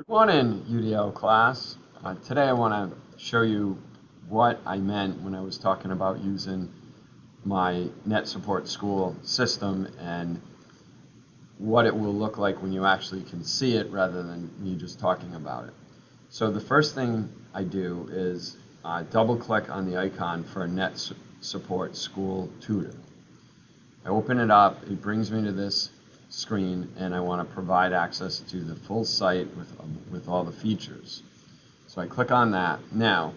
Morning, UDL class. Today I want to show you what I meant when I was talking about using my Net Support School system and what it will look like when you actually can see it rather than me just talking about it. So the first thing I do is double click on the icon for a Net Support School Tutor. I open it up, it brings me to this screen, and I want to provide access to the full site with all the features. So I click on that. Now,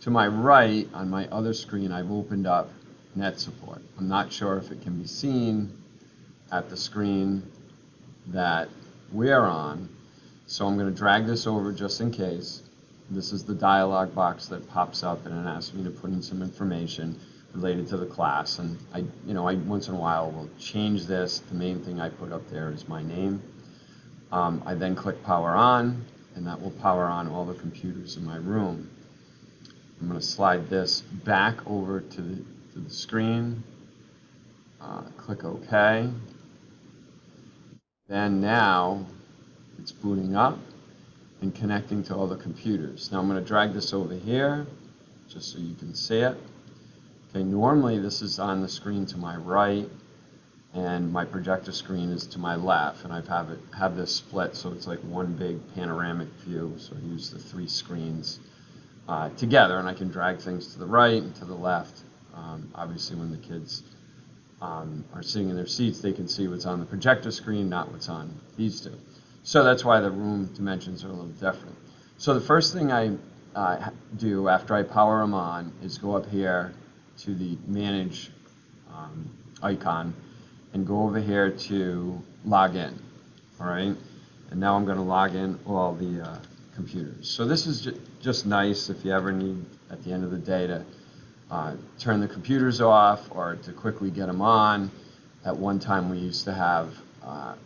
to my right on my other screen, I've opened up Net Support. I'm not sure if it can be seen at the screen that we're on, so I'm going to drag this over just in case. This is the dialog box that pops up and it asks me to put in some information related to the class, and I once in a while will change this. The main thing I put up there is my name. I then click power on, and that will power on all the computers in my room. I'm going to slide this back over to the screen, click OK. Then now it's booting up and connecting to all the computers. Now I'm going to drag this over here just so you can see it. Okay, normally this is on the screen to my right, and my projector screen is to my left, and I have this split so it's like one big panoramic view. So I use the three screens together, and I can drag things to the right and to the left. Obviously, when the kids are sitting in their seats, they can see what's on the projector screen, not what's on these two. So that's why the room dimensions are a little different. So the first thing I do after I power them on is go up here to the manage icon and go over here to log in. All right, and now I'm going to log in all the computers. So this is just nice if you ever need at the end of the day to turn the computers off or to quickly get them on. At one time we used to have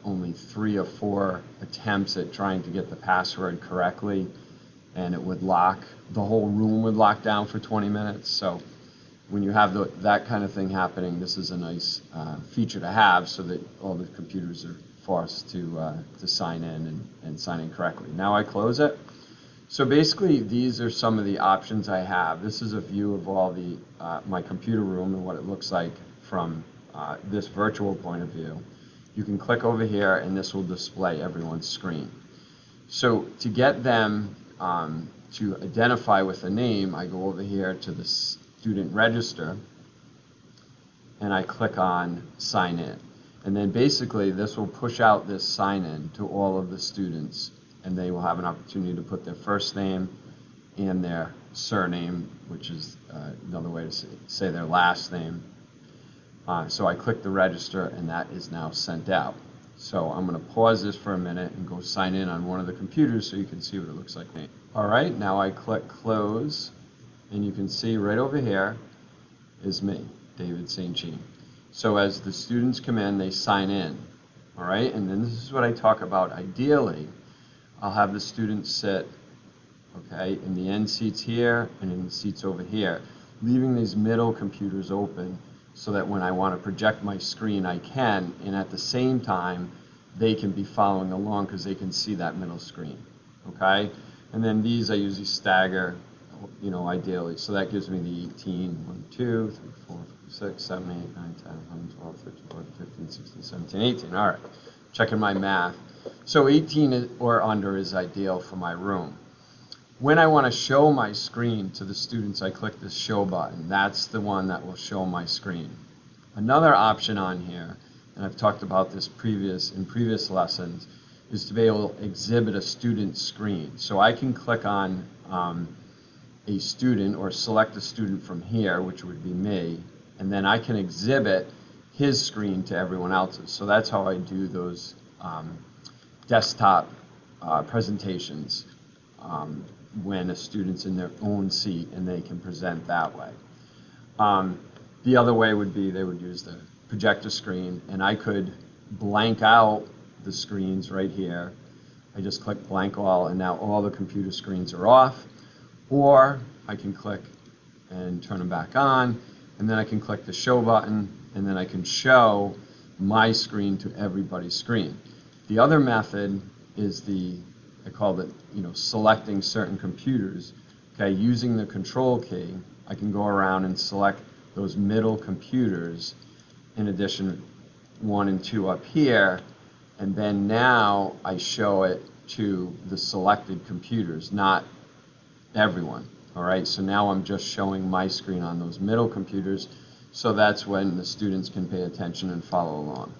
only 3 or 4 attempts at trying to get the password correctly, and it would lock, the whole room would lock down for 20 minutes. So when you have that kind of thing happening, this is a nice feature to have so that all the computers are forced to sign in and sign in correctly. Now I close it. So basically these are some of the options I have. This is a view of all the my computer room and what it looks like from this virtual point of view. You can click over here and this will display everyone's screen. So to get them to identify with a name, I go over here to the student register and I click on sign in, and then basically this will push out this sign in to all of the students, and they will have an opportunity to put their first name and their surname, which is another way to say their last name. So I click the register and that is now sent out. So I'm going to pause this for a minute and go sign in on one of the computers so you can see what it looks like. All right, now I click close, and you can see right over here is me, David St. Jean. So as the students come in, they sign in. All right, and then this is what I talk about. Ideally, I'll have the students sit, okay, in the end seats here and in the seats over here, leaving these middle computers open so that when I want to project my screen, I can, and at the same time, they can be following along because they can see that middle screen, okay? And then these I usually stagger, ideally. So that gives me the 18, 1, 2, 3, 4, 5, 6, 7, 8, 9, 10, 11, 12, 13, 14, 15, 16, 17, 18. All right, checking my math. So 18 or under is ideal for my room. When I want to show my screen to the students, I click this show button. That's the one that will show my screen. Another option on here, and I've talked about this in previous lessons, is to be able to exhibit a student's screen. So I can click on a student or select a student from here, which would be me, and then I can exhibit his screen to everyone else's. So that's how I do those desktop presentations when a student's in their own seat and they can present that way. The other way would be they would use the projector screen, and I could blank out the screens right here. I just click blank all, and now all the computer screens are off. Or I can click and turn them back on, and then I can click the show button, and then I can show my screen to everybody's screen. The other method is the I called it, selecting certain computers. Okay, using the control key, I can go around and select those middle computers, in addition 1 and 2 up here, and then now I show it to the selected computers, not everyone. All right, so now I'm just showing my screen on those middle computers, so that's when the students can pay attention and follow along.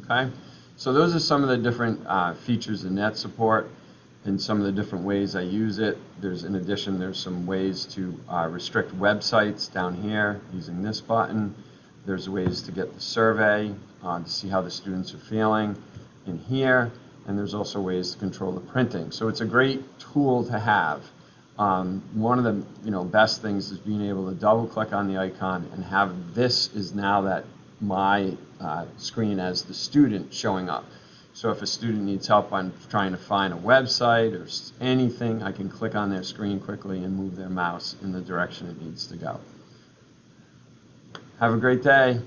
Okay, so those are some of the different features in net support and some of the different ways I use it. In addition, there's some ways to restrict websites down here using this button. There's ways to get the survey to see how the students are feeling in here, and there's also ways to control the printing. So it's a great tool to have. One of the best things is being able to double click on the icon and have this is now that my screen as the student showing up. So if a student needs help on trying to find a website or anything, I can click on their screen quickly and move their mouse in the direction it needs to go. Have a great day.